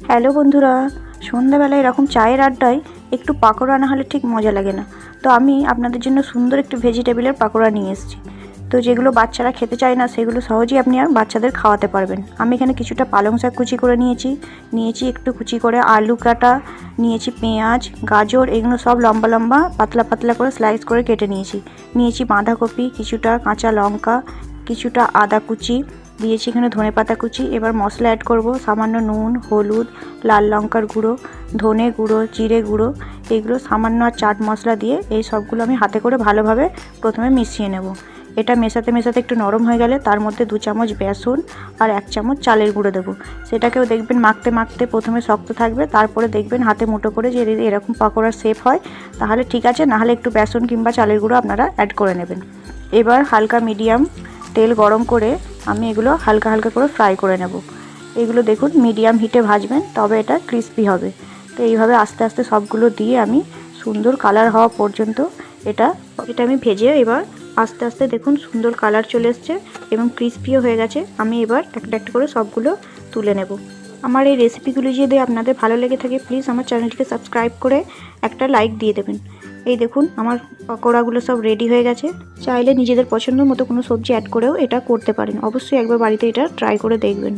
Hello বন্ধুরা, সন্ধ্যাবেলায় এরকম চায়ের আড্ডায় একটু পাকোড়া না হলে ঠিক মজা লাগে না। তো আমি আপনাদের জন্য সুন্দর একটু ভেজিটেবিলের পাকোড়া নিয়ে এসেছি। তো যেগুলো বাচ্চারা খেতে চায় না সেগুলো সহজেই আপনি আর বাচ্চাদের খাওয়াতে পারবেন। আমি এখানে কিছুটা পালং শাক কুচি করে নিয়েছি একটু কুচি করে আলু কাটা, নিয়েছি পেঁয়াজ, গাজর, এগুলো সব লম্বা লম্বা পাতলা পাতলা করে স্লাইস করে কেটে নিয়েছি বাঁধাকপি, কিছুটা কাঁচা লঙ্কা, কিছুটা আদা কুচি, দিয়েছি এখানে ধনেপাতা কুচি। এবার মশলা অ্যাড করব, সামান্য নুন, হলুদ, লাল লঙ্কার গুঁড়ো, ধনে গুঁড়ো, জিরে গুঁড়ো, এগুলো সামান্য আর চাট মশলা দিয়ে এই সবগুলো আমি হাতে করে ভালোভাবে প্রথমে মিশিয়ে নেব। এটা মেশাতে মেশাতে একটু নরম হয়ে গেলে তার মধ্যে 2 চামচ বেসন আর 1 চামচ চালের গুঁড়ো দেবো। সেটাকেও দেখবেন মাখতে মাখতে প্রথমে শক্ত থাকবে, তারপরে দেখবেন হাতে মুঠো করে যে এরকম পাকোড়ার শেপ হয় তাহলে ঠিক আছে, নাহলে একটু বেসন কিংবা চালের গুঁড়ো আপনারা অ্যাড করে নেবেন। এবার হালকা মিডিয়াম তেল গরম করে আমি এগুলো হালকা হালকা করে ফ্রাই করে নেব। এগুলো দেখুন মিডিয়াম হিটে ভাজবেন, তবে এটা ক্রিস্পি হবে। তো এইভাবে আস্তে আস্তে সবগুলো দিয়ে আমি সুন্দর কালার হওয়া পর্যন্ত এটা আমি ভেজে এবার আস্তে আস্তে দেখুন সুন্দর কালার চলে এসছে এবং ক্রিস্পিও হয়ে গেছে। আমি এবার একটা একটা করে সবগুলো তুলে নেব। আমার এই রেসিপিগুলি যদি আপনাদের ভালো লেগে থাকে প্লিজ আমার চ্যানেলটিকে সাবস্ক্রাইব করে একটা লাইক দিয়ে দেবেন। এই দেখুন আমার পকোড়াগুলো সব রেডি হয়ে গেছে। চাইলে নিজেদের পছন্দ মতো কোনো সবজি অ্যাড করেও এটা করতে পারেন। অবশ্যই একবার বাড়িতে এটা ট্রাই করে দেখবেন।